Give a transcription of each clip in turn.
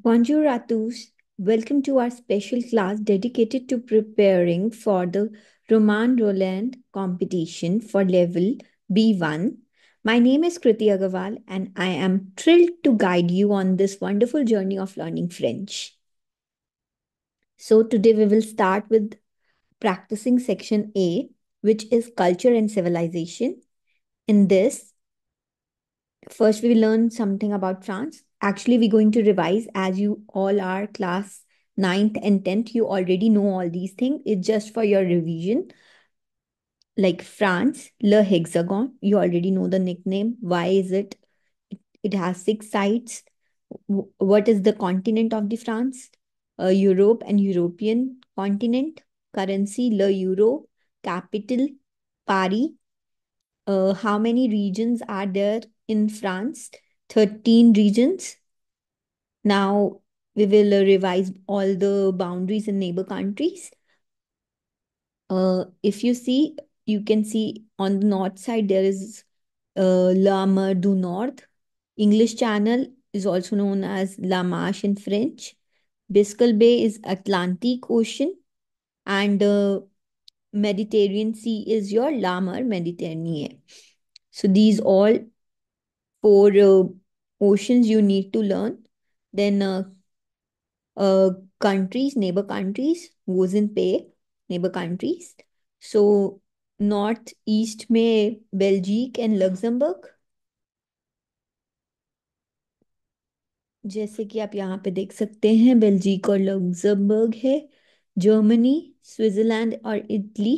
Bonjour à tous. Welcome to our special class dedicated to preparing for the Roman Roland competition for level B1. My name is Kriti Agarwal and I am thrilled to guide you on this wonderful journey of learning French. So today we will start with practicing section A, which is culture and civilization. In this, first, we will learn something about France. Actually, we're going to revise as you all are class ninth and 10th. You already know all these things. It's just for your revision. Like France, Le Hexagon. You already know the nickname. Why is it? It has six sides. What is the continent of the France? Europe and European continent. Currency, Le Euro. Capital, Paris. How many regions are there in France? 13 regions. Now we will revise all the boundaries in neighbor countries. If you see, you can see on the north side there is La Mer du Nord. English Channel is also known as La Manche in French. Biscay Bay is Atlantic Ocean, and Mediterranean Sea is your La Mer Mediterranean. So these all four oceans you need to learn. Then uh, countries, neighbor countries, goes in pay, neighbor countries. So north east में बेल्जिक and Luxembourg, जैसे कि आप यहाँ पे देख सकते हैं बेल्जिक और लग्जमबर्ग है. जर्मनी, स्विट्जरलैंड और Italy,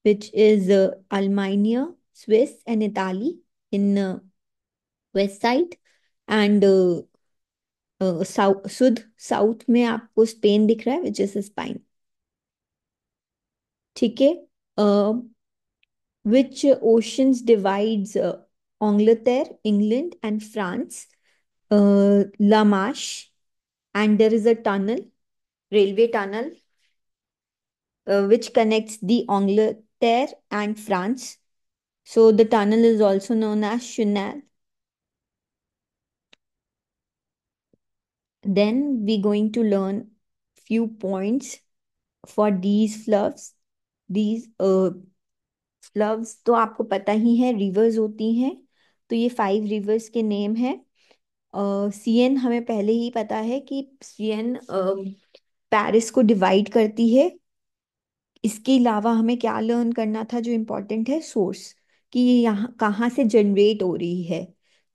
which is Alemania, Swiss and Italie in west side. And south south में आपको स्पेन दिख रहा है विच इज स्पाइन. ठीक है. Which oceans divides Angleterre, England, and France? La Manche, and there is a tunnel, railway tunnel, which connects the Angleterre and France. So the tunnel is also known as Channel. Then we're going to learn few points for these floods. These फ्लव्स तो आपको पता ही है, reverse होती हैं. तो ये 5 reverse के name है. सीएन हमें पहले ही पता है कि सीएन पेरिस को डिवाइड करती है. इसके अलावा हमें क्या लर्न करना था जो इम्पोर्टेंट है, सोर्स, कि ये यहाँ कहाँ से जनरेट हो रही है.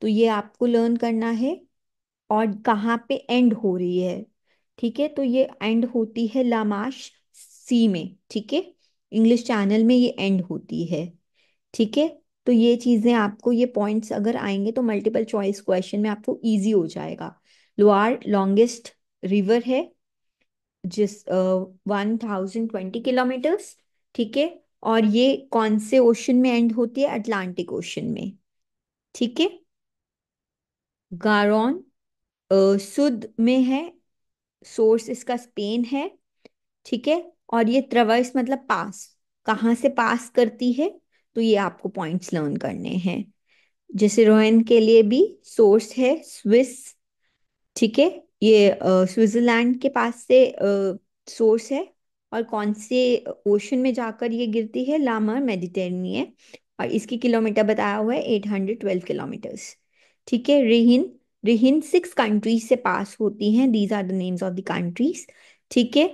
तो ये आपको लर्न करना है. और कहाँ पे एंड हो रही है. ठीक है. तो ये एंड होती है लामाश सी में. ठीक है. इंग्लिश चैनल में ये एंड होती है. ठीक है. तो ये चीजें आपको, ये पॉइंट्स अगर आएंगे तो मल्टीपल चॉइस क्वेश्चन में आपको इजी हो जाएगा. लोअर लॉन्गेस्ट रिवर है, जिस 1020 किलोमीटर्स. ठीक है. और ये कौन से ओशन में एंड होती है? अटलांटिक ओशन में. ठीक है. गारोन सुद में है. सोर्स इसका स्पेन है. ठीक है. और ये ट्रवर्स मतलब पास, कहाँ से पास करती है. तो ये आपको पॉइंट्स लर्न करने हैं. जैसे रोहन के लिए भी सोर्स है स्विस. ठीक है. ये स्विट्जरलैंड के पास से सोर्स है. और कौन से ओशन में जाकर ये गिरती है? Lamar Mediterranean. और इसकी किलोमीटर बताया हुआ है 812 किलोमीटर्स. ठीक है. रिहिन, रिहिन 6 कंट्रीज से पास होती हैं. These are the names of the countries. ठीक है.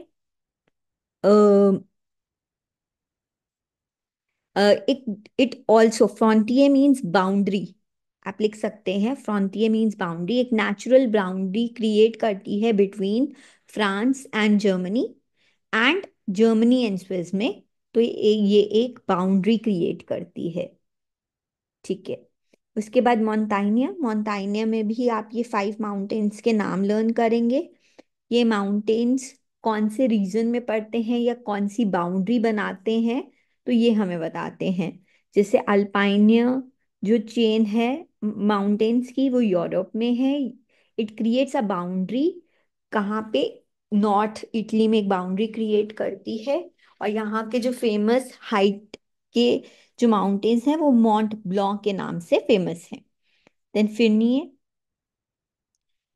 It also frontier means boundary. आप लिख सकते हैं फ्रंटियर मीन्स बाउंड्री. एक नेचुरल बाउंड्री क्रिएट करती है between France and Germany, and Germany and Swiss में. तो ये एक बाउंड्री क्रिएट करती है. ठीक है. उसके बाद मोन्टाइनिया. मोन्टाइनिया में भी आप ये 5 माउंटेन्स के नाम लर्न करेंगे. ये माउंटेन्स कौन से रीजन में पड़ते हैं या कौन सी बाउंड्री बनाते हैं, तो ये हमें बताते हैं. जैसे अल्पाइनिया जो चेन है माउंटेन्स की, वो यूरोप में है. It creates a boundary. कहाँ पे? नॉर्थ इटली में एक बाउंड्री क्रिएट करती है. और यहाँ के जो फेमस हाइट के जो माउंटेन्स हैं वो मॉन्ट ब्लॉ के नाम से फेमस हैं. देन फिरनी,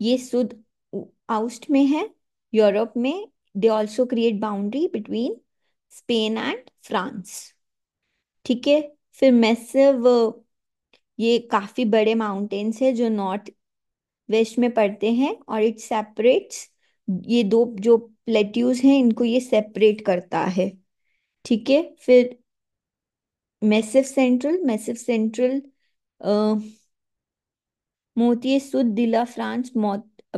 ये सुद आउस्ट में है, यूरोप में। They also create boundary between Spain and France. ठीक है। फिर मैसिव, ये काफी बड़े माउंटेन्स है जो नॉर्थ वेस्ट में पड़ते हैं, और इट सेपरेट्स, ये दो जो प्लेट्यूज हैं इनको ये सेपरेट करता है। ठीक है। फिर मैसिव सेंट्रल मोतिये सुद दिला फ्रांस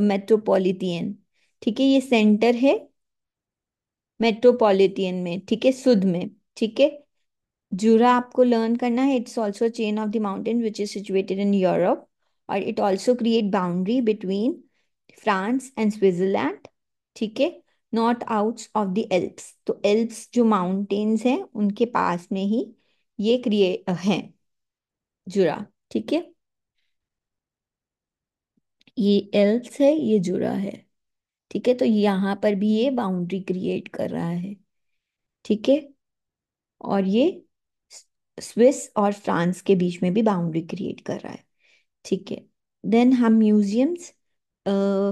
मेट्रोपॉलिटियन। ठीक है, ये सेंटर है मेट्रोपॉलिटियन में, ठीक है, सुद में। ठीक है। जूरा आपको लर्न करना है। It's also chain of the mountain which is situated in Europe, और it also create boundary between France and Switzerland. ठीक है। Not out of the Alps, तो एल्प्स जो माउंटेन्स हैं उनके पास में ही ये क्रिएट है जुरा। ठीक है। ये एल्प्स है, ये जुरा है। ठीक है, तो यहाँ पर भी ये बाउंड्री क्रिएट कर रहा है। ठीक है। और ये स्विस और फ्रांस के बीच में भी बाउंड्री क्रिएट कर रहा है। ठीक है। देन हम museums,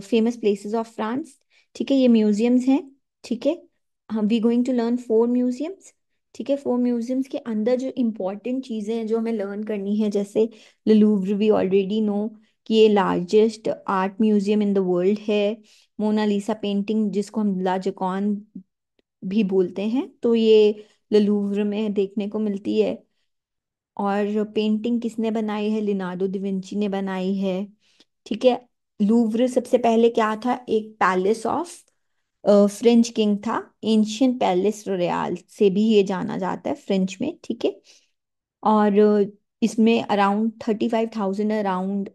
famous places of France. ठीक है, ये म्यूजियम्स हैं। ठीक है। हम we going to learn 4 museums. ठीक है, 4 म्यूजियम्स के अंदर जो इम्पोर्टेंट चीज़ें हैं जो हमें लर्न करनी है, जैसे the Louvre we already know कि ये largest art museum in the world है। मोनालिसा पेंटिंग जिसको हम ला जोकॉन भी बोलते हैं, तो ये द लूव्र में देखने को मिलती है। और पेंटिंग किसने बनाई है? लिनार्डो दा विंची ने बनाई है। ठीक है। लूव्र सबसे पहले क्या था? एक पैलेस ऑफ फ्रेंच किंग था। एंशियंट पैलेस रोयाल से भी ये जाना जाता है फ्रेंच में। ठीक है। और इसमें अराउंड 35,000 अराउंड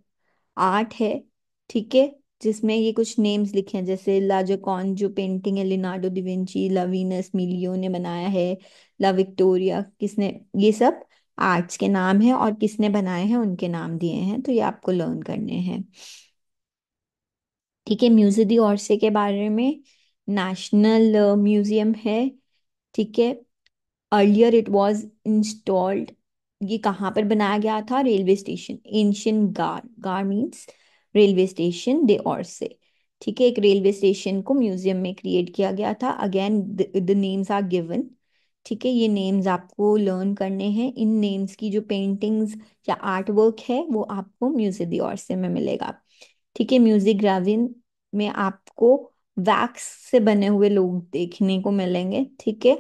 आर्ट है। ठीक है। जिसमें ये कुछ नेम्स लिखे हैं, जैसे ला जोकॉन जो पेंटिंग है लिनार्डो दा विंची, ला वीनस मिलियो ने बनाया है, ला विक्टोरिया किसने, ये सब आर्ट्स के नाम है, और किसने बनाए हैं उनके नाम दिए हैं, तो ये आपको लर्न करने हैं। ठीक है। म्यूजियम दी ओरसे के बारे में, नेशनल म्यूजियम है। ठीक है। अर्लियर इट वाज इंस्टॉल्ड, ये कहाँ पर बनाया गया था? रेलवे स्टेशन, एंशियंट गार, गार मीन्स रेलवे स्टेशन दे और से। ठीक है, एक रेलवे स्टेशन को म्यूजियम में क्रिएट किया गया था। Again the names are given. ठीक है, ये नेम्स आपको लर्न करने हैं। इन नेम्स की जो पेंटिंग्स या आर्ट वर्क है वो आपको म्यूजियम दी और से में मिलेगा। ठीक है। म्यूजिक ग्राविन में आपको वैक्स से बने हुए लोग देखने को मिलेंगे। ठीक है।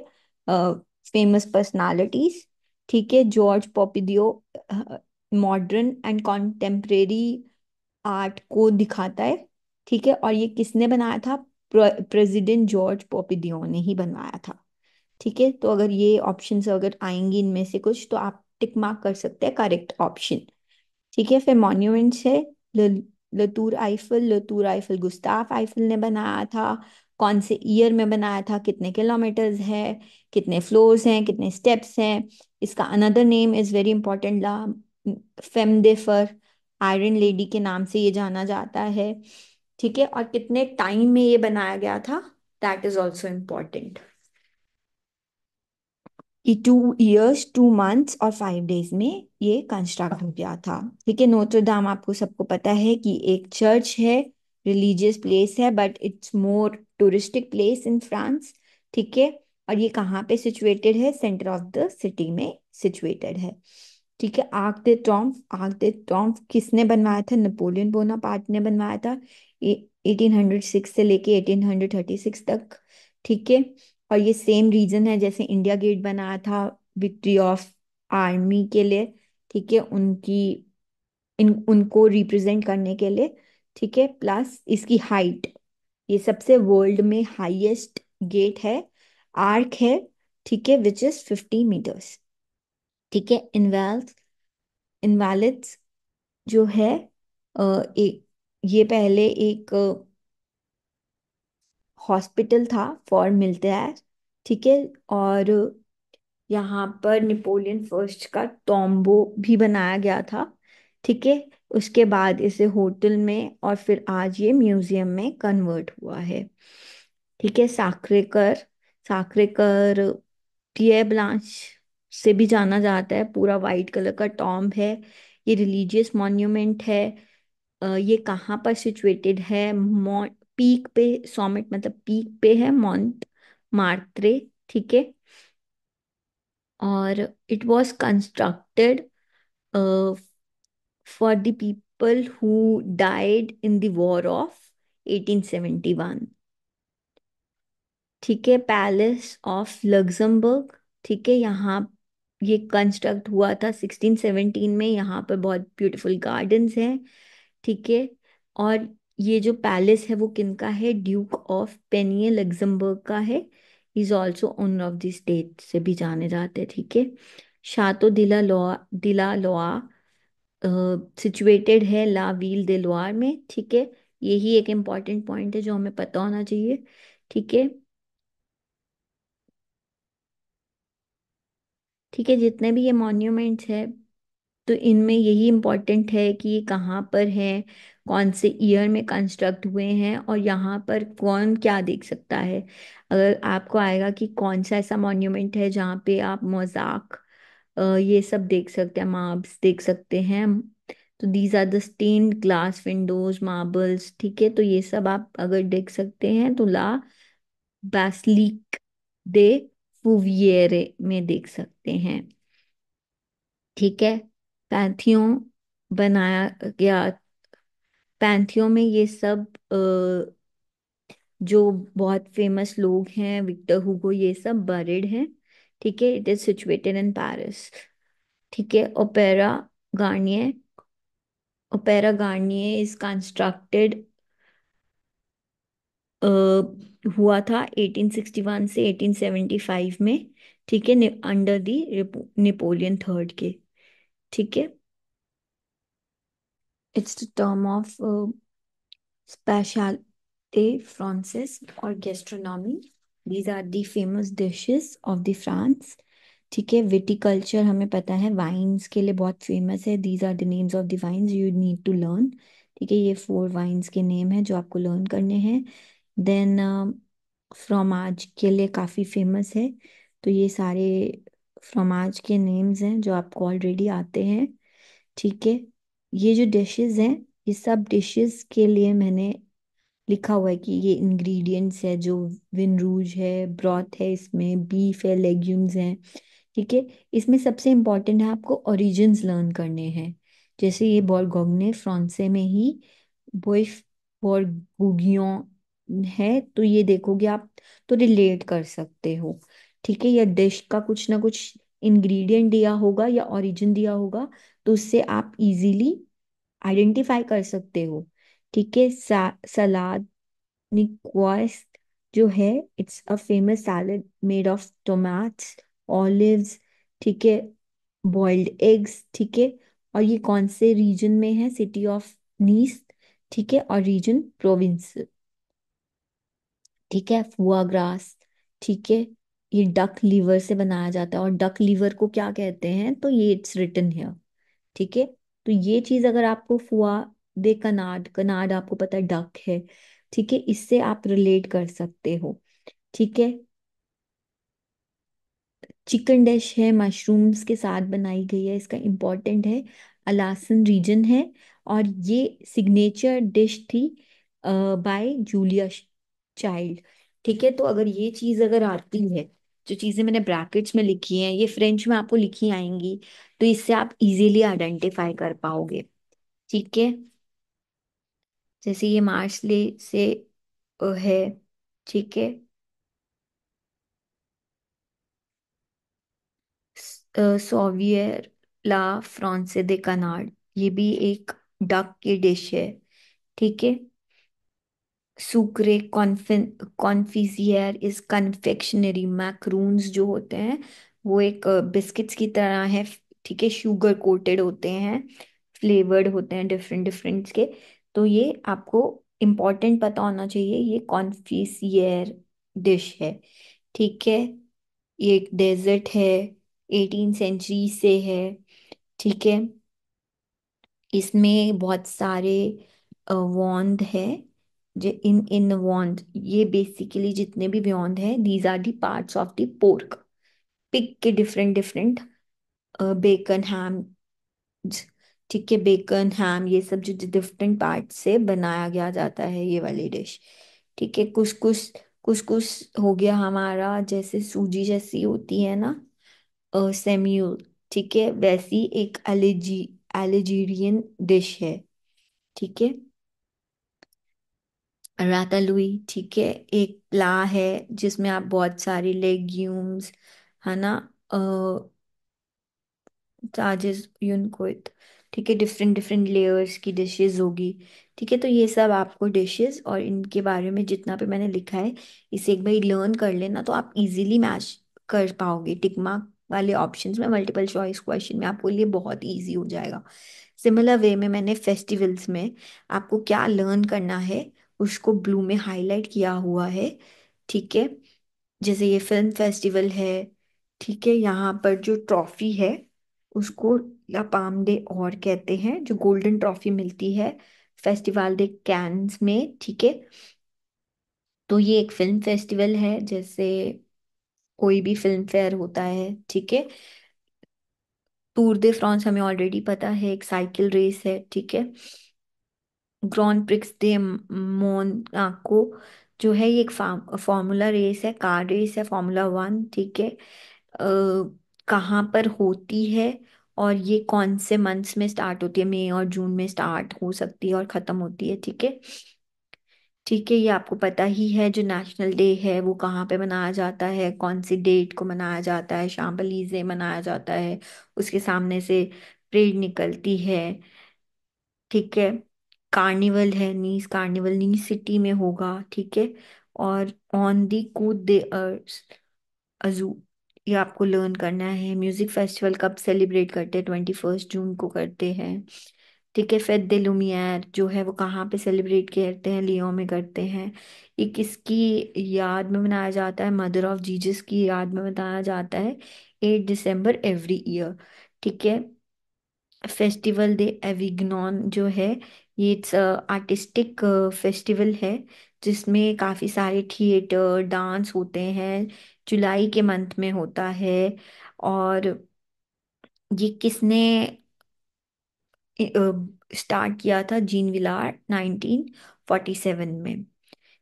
Famous personalities. ठीक है। George Pompidou modern and contemporary art को दिखाता है। ठीक है। और ये किसने बनाया था? प्रेसिडेंट जॉर्ज पोपिडियो ने ही बनवाया था। ठीक है, तो अगर ये ऑप्शंस अगर आएंगी इनमें से कुछ, तो आप टिक मार्क कर सकते हैं करेक्ट ऑप्शन। ठीक है। फिर मॉन्यूमेंट्स है। ल- लतूर आइफल गुस्ताफ आइफल ने बनाया था। कौन से ईयर में बनाया था? कितने किलोमीटर्स है? कितने फ्लोर्स हैं? कितने स्टेप्स हैं? इसका another name is very important, ला फेम दे फर, आयरन लेडी के नाम से ये जाना जाता है। ठीक है। और कितने टाइम में ये बनाया गया था? दैट इज ऑल्सो इम्पॉर्टेंट, कि 2 इयर्स 2 मंथ्स और 5 डेज में ये कंस्ट्रक्ट हो गया था। ठीक है। नोत्र दाम आपको सबको पता है कि एक चर्च है, रिलीजियस प्लेस है, but it's more touristic place in France. ठीक है। और ये कहाँ पे सिचुएटेड है? सेंटर ऑफ द सिटी में सिचुएटेड है। ठीक है। आर्क दे ट्रॉम्फ किसने बनवाया था? नेपोलियन बोनापार्ट ने बनवाया था, 1806 से लेके 1836 तक। ठीक है। और ये सेम रीजन है जैसे इंडिया गेट बनाया था विक्ट्री ऑफ आर्मी के लिए। ठीक है, उनकी उनको रिप्रेजेंट करने के लिए। ठीक है। प्लस इसकी हाइट, ये सबसे वर्ल्ड में हाईएस्ट गेट है, आर्क है। ठीक है, विच इज 50 मीटर्स। ठीक है। इनवैलिड्स जो है, एक, ये पहले एक हॉस्पिटल था फॉर मिलिटेयर। ठीक है। और यहाँ पर नेपोलियन फर्स्ट का टॉम्बो भी बनाया गया था। ठीक है। उसके बाद इसे होटल में और फिर आज ये म्यूजियम में कन्वर्ट हुआ है। ठीक है। साक्रेकर पिए ब्लांच से भी जाना जाता है, पूरा वाइट कलर का टॉम्ब है। ये रिलीजियस मॉन्यूमेंट है। ये कहाँ पर सिचुएटेड है? पीक पे, सॉमिट मतलब पीक पे है मॉन्ट मार्त्रे, ठीक है। और it was constructed for the people who died in the war of 1871, ठीक है। पैलेस ऑफ लग्जमबर्ग, ठीक है, यहाँ ये कंस्ट्रक्ट हुआ था 1617 में। यहाँ पर बहुत ब्यूटीफुल गार्डन्स हैं, ठीक है। और ये जो पैलेस है वो किनका है? ड्यूक ऑफ पेनिए लग्जमबर्ग का है। Is also owner of the state से भी जाने जाते हैं, ठीक है। शातो दिला लोआ सिचुएटेड है ला वील दे लोआर में, ठीक है। यही एक इम्पॉर्टेंट पॉइंट है जो हमें पता होना चाहिए, ठीक है। ठीक है, जितने भी ये मॉन्यूमेंट्स है तो इनमें यही इम्पोर्टेंट है कि ये कहाँ पर है, कौन से ईयर में कंस्ट्रक्ट हुए हैं, और यहाँ पर कौन क्या देख सकता है। अगर आपको आएगा कि कौन सा ऐसा मॉन्यूमेंट है जहाँ पे आप मोज़ाक ये सब देख सकते हैं, मार्ब्स देख सकते हैं, तो these are the stained glass windows marbles, ठीक है। तो ये सब आप अगर देख सकते हैं तो ला बैसिलिक दे फूवियरे में देख सकते हैं, ठीक है। पैंथियों बनाया गया, पैंथियों में ये सब जो बहुत फेमस लोग हैं, विक्टर हुगो, ये सब बरिड हैं, ठीक है। It is situated in Paris, ठीक है। Garnier opera Garnier is constructed हुआ था 1861 से 1875 में, ठीक है, अंडर द नेपोलियन थर्ड के, ठीक है। It's the term of Specialité Francis और gastronomy. These are the famous dishes of the France. ठीक है, विटिकल्चर हमें पता है वाइन्स के लिए बहुत फेमस है। These are the names of the wines you need to learn, ठीक है। ये 4 वाइन्स के नेम हैं जो आपको लर्न करने हैं। देन फ्रोमाज के लिए काफ़ी फेमस है, तो ये सारे फ्रोमाज के नेम्स हैं जो आपको ऑलरेडी आते हैं, ठीक है। ये जो डिशेस हैं, ये सब डिशेस के लिए मैंने लिखा हुआ है कि ये इंग्रेडिएंट्स है, जो विन रूज है, ब्रॉथ है, इसमें बीफ है, लेग्यूम्स हैं, ठीक है। इसमें सबसे इम्पोर्टेंट है आपको ओरिजिन्स लर्न करने हैं। जैसे ये बोर्गोग्ने फ्रांसे में ही बोइफ बोर्गुगियों है, तो ये देखोगे आप तो रिलेट कर सकते हो, ठीक है। या डिश का कुछ ना कुछ इंग्रेडिएंट दिया होगा या ओरिजिन दिया होगा, तो उससे आप इजीली आइडेंटिफाई कर सकते हो, ठीक है। सलाद निक्वास जो है, it's a famous salad made of tomatoes, olives, ठीक है, बॉइल्ड एग्स, ठीक है। और ये कौन से रीजन में है? सिटी ऑफ नीस, ठीक है, और रीजन प्रोविंस, ठीक है। फुआ ग्रास, ठीक है, ये डक लीवर से बनाया जाता है। और डक लीवर को क्या कहते हैं, तो ये इट्स रिटन हियर, ठीक है। तो ये चीज अगर आपको फुआ दे कनाड, कनाड आपको पता है डक है, ठीक है, इससे आप रिलेट कर सकते हो, ठीक है। चिकन डिश है, मशरूम्स के साथ बनाई गई है, इसका इम्पोर्टेंट है, अलासन रीजन है। और ये सिग्नेचर डिश थी बाय जूलिया चाइल्ड, ठीक है। तो अगर ये चीज अगर आती है, जो चीजें मैंने ब्रैकेट्स में लिखी हैं ये फ्रेंच में आपको लिखी आएंगी, तो इससे आप इजीली आइडेंटिफाई कर पाओगे, ठीक है। जैसे ये मार्सले से है, ठीक है। सोवियर ला फ्रांसे दे कनाड, ये भी एक डक की डिश है, ठीक है। सुक्रे कॉन्फिजियर इज कन्फेक्शनरी मैक्रून्स जो होते हैं वो एक बिस्किट्स की तरह है, ठीक है, शुगर कोटेड होते हैं, फ्लेवर्ड होते हैं डिफरेंट डिफरेंट के। तो ये आपको इम्पोर्टेंट पता होना चाहिए, ये कॉन्फिजियर डिश है, ठीक है। ये एक डेजर्ट है, 18 सेंचुरी से है, ठीक है। इसमें बहुत सारे वॉन्ड है, जो इन इन वॉन्ड, ये बेसिकली जितने भी वॉन्ड है these are the parts of the pork, pig के डिफरेंट डिफरेंट, बेकन हैम, ठीक है, बेकन हैम, ये सब जो डिफरेंट पार्ट से बनाया गया जाता है ये वाली डिश, ठीक है। कुछ कुछ कुछ हो गया हमारा, जैसे सूजी जैसी होती है ना, सेम्यूल। ठीक है, वैसी एक अल्जीरियन डिश है। ठीक है। रातालुई, ठीक है, एक प्ला है जिसमें आप बहुत सारी लेग्यूम्स, है ना, चार्जेस यूनकोइत, ठीक है, डिफरेंट डिफरेंट लेयर्स की डिशेस होगी। ठीक है, तो ये सब आपको डिशेस और इनके बारे में जितना भी मैंने लिखा है, इसे एक बार लर्न कर लेना तो आप इजीली मैच कर पाओगे। टिक मार्क वाले ऑप्शंस में, मल्टीपल चॉइस क्वेश्चन में आपको लिए बहुत इजी हो जाएगा। सिमिलर वे में मैंने फेस्टिवल्स में आपको क्या लर्न करना है उसको ब्लू में हाईलाइट किया हुआ है। ठीक है, जैसे ये फिल्म फेस्टिवल है, ठीक है, यहाँ पर जो ट्रॉफी है उसको ला पाम डे और कहते हैं, जो गोल्डन ट्रॉफी मिलती है फेस्टिवल डे कैंस में। ठीक है, तो ये एक फिल्म फेस्टिवल है, जैसे कोई भी फिल्म फेयर होता है। ठीक है, टूर दे फ्रांस हमें ऑलरेडी पता है, एक साइकिल रेस है। ठीक है, ग्रॉन्ड प्रिक्स दे मोनाको जो है ये एक फॉर्मूला रेस है, कार रेस है, फॉर्मूला 1। ठीक है, कहाँ पर होती है और ये कौन से मंथ्स में स्टार्ट होती है, मई और जून में स्टार्ट हो सकती है और खत्म होती है। ठीक है। ठीक है, ये आपको पता ही है। जो नेशनल डे है वो कहाँ पे मनाया जाता है, कौन सी डेट को मनाया जाता है, शाम्पलीजे मनाया जाता है, उसके सामने से परेड निकलती है। ठीक है, कार्निवल है, नीस कार्निवल नीस सिटी में होगा। ठीक है, और ऑन दी कूद दे अजू, ये आपको लर्न करना है। म्यूजिक फेस्टिवल कब सेलिब्रेट करते हैं, 21 जून को करते हैं। ठीक है, फेट दे लुमियर जो है वो कहाँ पे सेलिब्रेट करते हैं, लियो में करते हैं। ये किसकी याद में मनाया जाता है, मदर ऑफ जीसस की याद में मनाया जाता है, 8 दिसंबर एवरी ईयर। ठीक है, फेस्टिवल दे एविग्नॉन जो है, ये इट्स आर्टिस्टिक फेस्टिवल है जिसमें काफ़ी सारे थिएटर डांस होते हैं, जुलाई के मंथ में होता है। और ये किसने स्टार्ट किया था, जीन विलार 1947 में।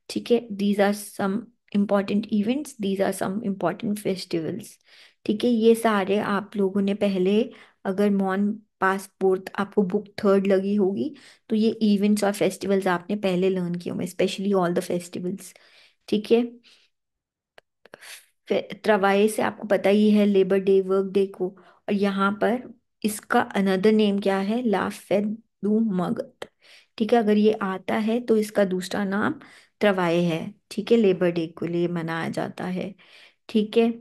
ठीक है, these are some important events, these are some important festivals. ठीक है, ये सारे आप लोगों ने पहले, अगर मॉन पासपोर्ट आपको बुक थर्ड लगी होगी तो ये इवेंट्स और फेस्टिवल्स आपने पहले लर्न किए होंगे, स्पेशली ऑल द फेस्टिवल्स। ठीक है, त्रवाए से आपको पता ही है, लेबर डे, वर्क डे को। और यहाँ पर इसका अनदर नेम क्या है, ला फेद दू मगत। ठीक है, अगर ये आता है तो इसका दूसरा नाम त्रवाए है। ठीक है, लेबर डे के लिए मनाया जाता है। ठीक है।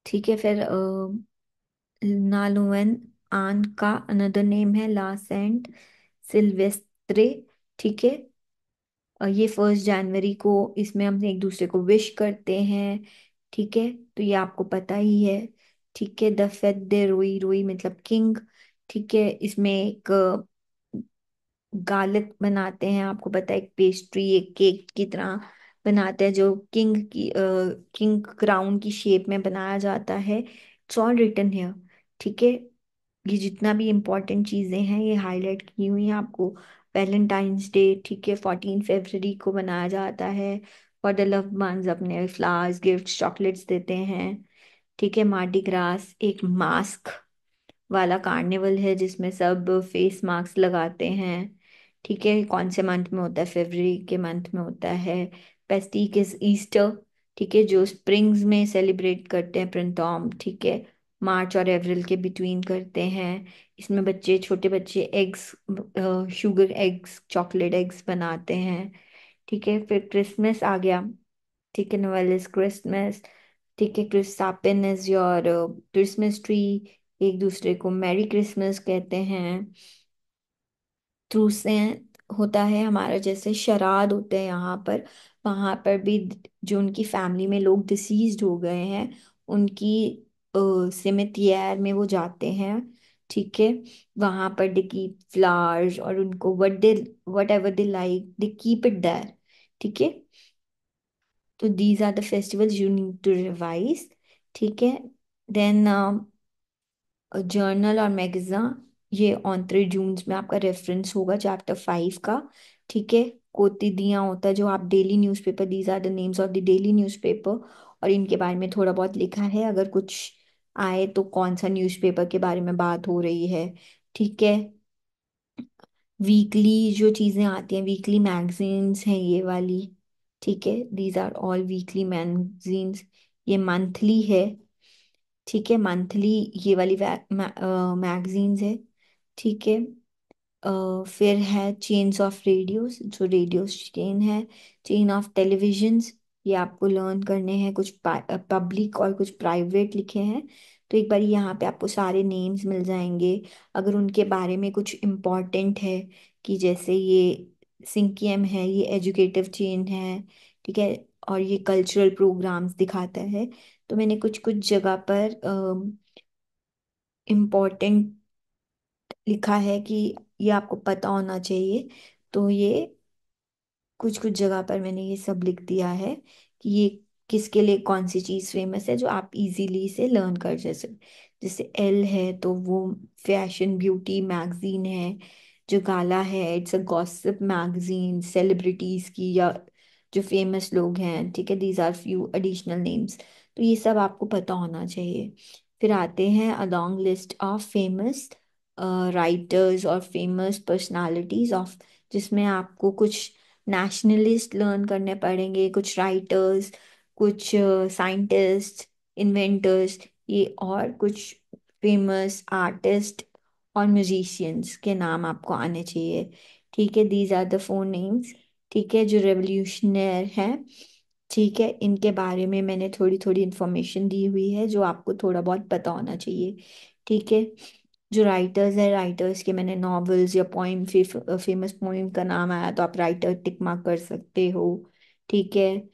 ठीक है, फिर नालुएन आन का अनदर नेम है ला सेंट सिल्वेस्त्रे। ठीक है, ये 1 जनवरी को, इसमें हम एक दूसरे को विश करते हैं। ठीक है, तो ये आपको पता ही है। ठीक है, द फेत दे रोई, रोई मतलब किंग। ठीक है, इसमें एक गालेट बनाते हैं, आपको पता है, एक पेस्ट्री, एक केक की तरह बनाते हैं, जो किंग क्राउन की शेप में बनाया जाता है। It's all written here. ठीक है, ये जितना भी इम्पोर्टेंट चीज़ें हैं ये हाईलाइट की हुई हैं आपको। वैलेंटाइंस डे, ठीक है, 14 फरवरी को मनाया जाता है। फॉर द लव वंस अपने फ्लावर्स, गिफ्ट्स, चॉकलेट्स देते हैं। ठीक है, मार्डी ग्रास एक मास्क वाला कार्निवल है जिसमें सब फेस मास्क लगाते हैं। ठीक है, कौन से मंथ में होता है, फरवरी के मंथ में होता है। पेस्टिक इज ईस्टर, ठीक है, जो स्प्रिंग्स में सेलिब्रेट करते हैं, प्रिंटॉम। ठीक है, मार्च और अप्रैल के बिटवीन करते हैं। इसमें बच्चे, छोटे बच्चे eggs, sugar eggs, chocolate eggs बनाते हैं। ठीक है, फिर क्रिसमस आ गया। ठीक है, नोवेल इज क्रिसमस। ठीक है, क्रिस्टापिन इज योर क्रिसमस ट्री, एक दूसरे को मैरी क्रिसमस कहते हैं। से होता है हमारा, जैसे शराद होते हैं यहाँ पर, वहाँ पर भी जो उनकी फैमिली में लोग डिसीज्ड हो गए हैं उनकी सिमितियर में वो जाते हैं। ठीक है, वहाँ पर दे कीप फ्लावर्स और उनको whatever they like they keep it there. ठीक है, तो these are the festivals you need to revise. ठीक है, देन जर्नल और मैगजीन, ये ऑन 3 जून में आपका रेफरेंस होगा चैप्टर 5 का। ठीक है। कोतिदियाँ होता है जो आप daily newspaper, these are the names of the daily newspaper, और इनके बारे में थोड़ा बहुत लिखा है, अगर कुछ आए तो कौन सा न्यूज़पेपर के बारे में बात हो रही है। ठीक है। वीकली जो चीज़ें आती हैं, वीकली मैगजीन्स हैं ये वाली। ठीक है, these are all weekly magazines. ये मंथली है। ठीक है, मंथली ये वाली मैगजीन्स है। ठीक है। फिर है चेन्स ऑफ रेडियोस, जो रेडियो चेन है। चेन ऑफ टेलीविजन्स, ये आपको लर्न करने हैं, कुछ पब्लिक और कुछ प्राइवेट लिखे हैं। तो एक बार यहाँ पे आपको सारे नेम्स मिल जाएंगे। अगर उनके बारे में कुछ इम्पोर्टेंट है, कि जैसे ये सिंकियम है, ये एजुकेटिव चेन है। ठीक है। और ये कल्चरल प्रोग्राम्स दिखाता है। तो मैंने कुछ कुछ जगह पर इम्पोर्टेंट लिखा है कि ये आपको पता होना चाहिए। तो ये कुछ कुछ जगह पर मैंने ये सब लिख दिया है कि ये किसके लिए कौन सी चीज़ फेमस है, जो आप इजीली इसे लर्न कर जैसे। जैसे एल है तो वो फैशन ब्यूटी मैगजीन है। जो गाला है, it's a gossip magazine celebrities की, या जो फेमस लोग हैं। ठीक है, these are few additional names. तो ये सब आपको पता होना चाहिए। फिर आते हैं a long list of famous writers और फेमस पर्सनालिटीज ऑफ, जिसमें आपको कुछ नेशनलिस्ट लर्न करने पड़ेंगे, कुछ राइटर्स, कुछ साइंटिस्ट, इन्वेंटर्स, ये और कुछ फेमस आर्टिस्ट और म्यूजिशियंस के नाम आपको आने चाहिए। ठीक है, दीज आर द 4 नेम्स। ठीक है, जो रेवोल्यूशनर हैं। ठीक है, इनके बारे में मैंने थोड़ी थोड़ी इंफॉर्मेशन दी हुई है, जो आपको थोड़ा बहुत पता होना चाहिए। ठीक है। जो राइटर्स है, राइटर्स के मैंने नॉवेल्स या पोइम, फेमस पोइम का नाम आया तो आप राइटर टिक मार्क कर सकते हो। ठीक है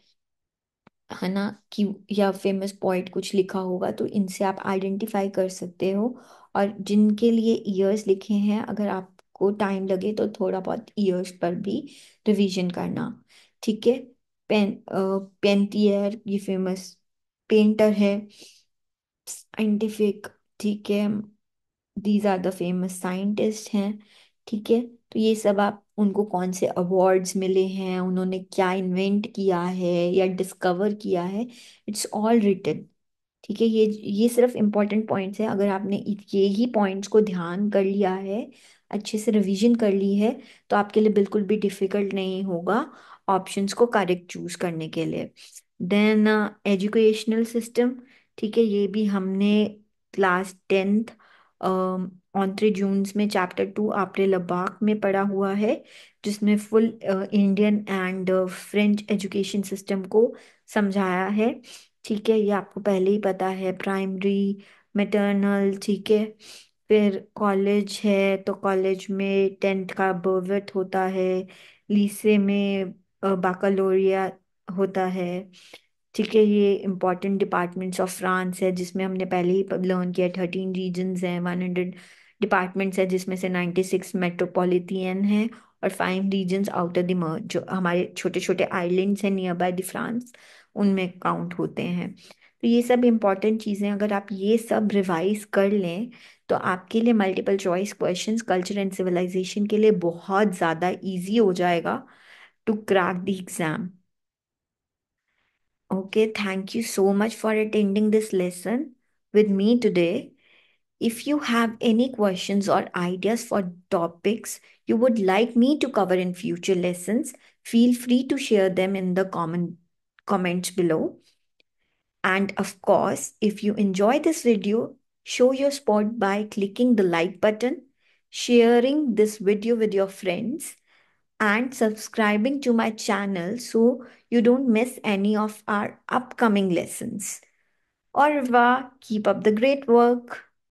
ना, कि या फेमस पोइट कुछ लिखा होगा तो इनसे आप आइडेंटिफाई कर सकते हो। और जिनके लिए ईयर्स लिखे हैं, अगर आपको टाइम लगे तो थोड़ा बहुत ईयर्स पर भी रिवीजन करना। ठीक है। पेंटियर, ये फेमस पेंटर है, साइंटिफिक। ठीक है, these are the famous scientist हैं। ठीक है। तो ये सब आप उनको कौन से अवार्ड्स मिले हैं, उन्होंने क्या इन्वेंट किया है या डिस्कवर किया है, इट्स ऑल रिटन। ठीक है, ये सिर्फ इम्पोर्टेंट पॉइंट्स हैं। अगर आपने ये ही पॉइंट्स को ध्यान कर लिया है, अच्छे से रिवीजन कर ली है, तो आपके लिए बिल्कुल भी डिफिकल्ट नहीं होगा ऑप्शंस को करेक्ट चूज करने के लिए। Then educational system. ठीक है, ये भी हमने क्लास 10th ऑन 3 जून में चैप्टर 2 आपने लद्दाख में पढ़ा हुआ है, जिसमें full Indian and French education system को समझाया है। ठीक है, ये आपको पहले ही पता है, प्राइमरी, मैटरनल। ठीक है। फिर कॉलेज है तो कॉलेज में 10th का बर्वेट होता है, लीसे में बाकलोरिया होता है। ठीक है, ये इम्पॉर्टेंट डिपार्टमेंट्स ऑफ फ्रांस है, जिसमें हमने पहले ही लर्न किया, 13 रीजन्स हैं, 100 डिपार्टमेंट्स है, जिसमें से 96 मेट्रोपॉलिटन है, और 5 रीजन्स आउटर द मर्ज, जो हमारे छोटे छोटे आइलैंड्स हैं नियर बाय द फ्रांस, उनमें काउंट होते हैं। तो ये सब इम्पॉर्टेंट चीज़ें अगर आप ये सब रिवाइज कर लें, तो आपके लिए multiple choice questions culture and civilisation के लिए बहुत ज़्यादा इजी हो जाएगा to crack the exam. Okay, thank you so much for attending this lesson with me today. If you have any questions or ideas for topics you would like me to cover in future lessons, feel free to share them in the comments below. And of course, if you enjoy this video, show your support by clicking the like button, sharing this video with your friends, and subscribing to my channel so you don't miss any of our upcoming lessons. Au revoir. Keep up the great work.